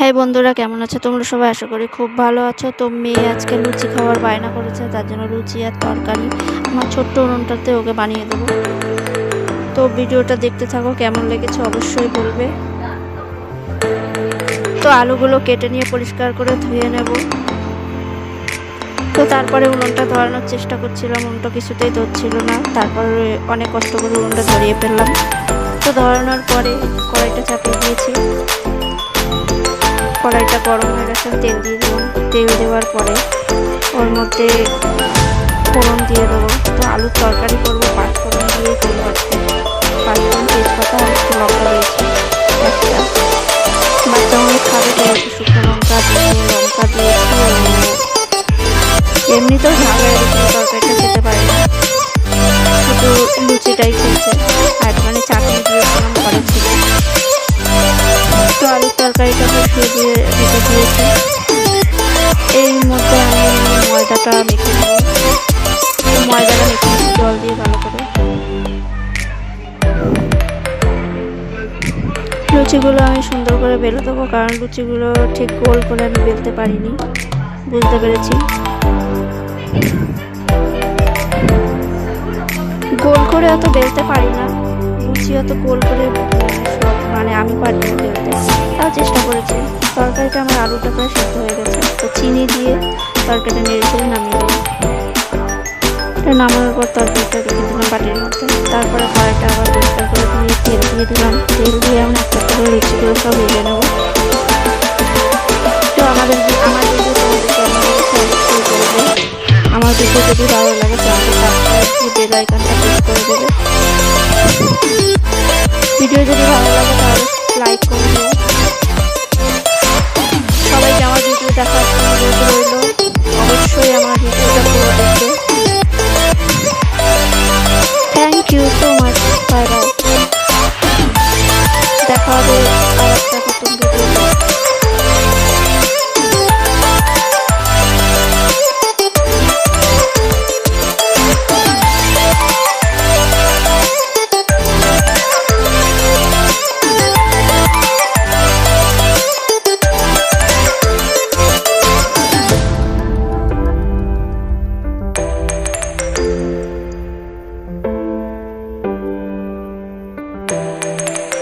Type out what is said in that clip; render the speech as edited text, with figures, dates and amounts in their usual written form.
হ্যাঁ বন্ধুরা, কেমন আছো তোমরা সবাই? আশা করি খুব ভালো আছো। তো মেয়ে আজকে লুচি খাওয়ার বায়না করেছে, তার জন্য লুচি আর তরকারি আমার ছোট্ট উনুনটাতে ওকে বানিয়ে দেবো। তো ভিডিওটা দেখতে থাকো, কেমন লেগেছে অবশ্যই বলবে। তো আলুগুলো কেটে নিয়ে পরিষ্কার করে ধুয়ে নেব। তো তারপরে উনুনটা ধরানোর চেষ্টা করছিলাম, উনুনটা কিছুতেই ধরছিল না। তারপরে অনেক কষ্ট করে উনুনটা ধরিয়ে ফেললাম। তো ধরানোর পরে কড়াইটা চাপিয়ে দিয়েছি। কড়াইটা গরম হয়ে গেছে, তেল দিয়ে দেবো। তেল দেওয়ার পরে ওর মধ্যে ফোড়ন দিয়ে দেবো। তো আলুর তরকারি করবো, পাঁচফোড়ন দিয়েই করবো আজকে। পাঁচফোড়ন, তেজপাতা আর একটু লঙ্কা দিয়েছি একটা। বাচ্চা মানুষ খাবে তো একটু শুকনো লঙ্কা দিয়ে দিয়েছি। এমনিতেও ঝালের তরকারিটা খেতে পারে না, শুধু লুচিটাই খেয়েছে। আর মানে চাটনি দিয়েছিলাম ঘরে ছিল। তো আলুর তরকারিটা বসিয়ে দিয়ে রেখে দিয়েছি। এর মধ্যে আমি ময়দাটা মেখে নেব। ময়দাটা মেখে জল দিয়ে ভালো করে। লুচিগুলো আমি সুন্দর করে বেলে দেবো, কারণ লুচিগুলো ঠিক গোল করে আমি বেলতে পারিনি, বুঝতে পেরেছি। গোল করে অত বেলতে পারি না, লুচি অত গোল করে সব মানে আমি পারি না বেলতে, তাও চেষ্টা করেছি। তরকারিটা আমার আলুটা প্রায় সেদ্ধ হয়ে গেছে। তো চিনি দিয়ে তরকারিটা নেড়ে চেড়ে নামিয়ে দেবো। নামানোর পর তরকারিটা রেখে দিলাম বাটির মধ্যে। তারপরে কড়াইটা আবার পরিষ্কার করে ধুয়ে তেল দিয়ে দিলাম। তেল দিয়ে আমি একটা করে লুচিগুলো সব ভেজে নেবো। তো আমার ভিডিও তোমাদের কেমন লেগেছে অবশ্যই বলবে। আমার ভিডিও যদি ভালো লাগে চ্যানেলটা সাবস্ক্রাইব দিয়ে বেল আইকনটা প্রেস করে দেবে। ভিডিও যদি ভালো লাগে তাহলে লাইক করে দিও।